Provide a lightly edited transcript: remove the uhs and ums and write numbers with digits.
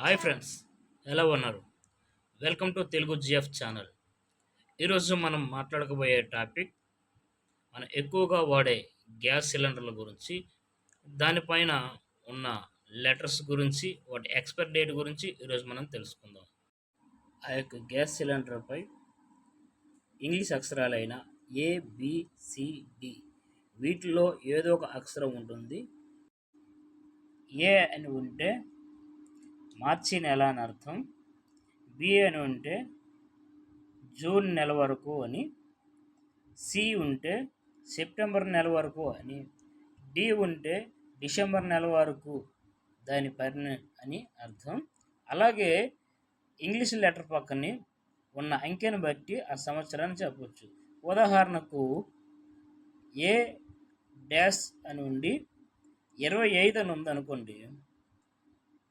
Hi friends, ఎలా ఉన్నారు? Welcome to Telugu GF channel. ఈరోజు మనం మాట్లాడకపోయే టాపిక్ మనం ఎక్కువగా వాడే గ్యాస్ సిలిండర్ల గురించి, దానిపైన ఉన్న లెటర్స్ గురించి, వాటి ఎక్స్పైర్ డేట్ గురించి ఈరోజు మనం తెలుసుకుందాం. ఆ యొక్క గ్యాస్ సిలిండర్పై ఇంగ్లీష్ అక్షరాలైన ABCD వీటిలో ఏదో ఒక అక్షరం ఉంటుంది. ఏ అని ఉంటే మార్చి నెల అని అర్థం, బి అని ఉంటే జూన్ నెల వరకు అని, సి ఉంటే సెప్టెంబర్ నెల వరకు అని, డి ఉంటే డిసెంబర్ నెల వరకు దాని పని అని అర్థం. అలాగే ఇంగ్లీష్ లెటర్ పక్కనే ఉన్న అంకెను బట్టి ఆ సంవత్సరాన్ని చెప్పవచ్చు. ఉదాహరణకు ఏ డాష్ అని ఉండి 25 అని ఉందనుకోండి,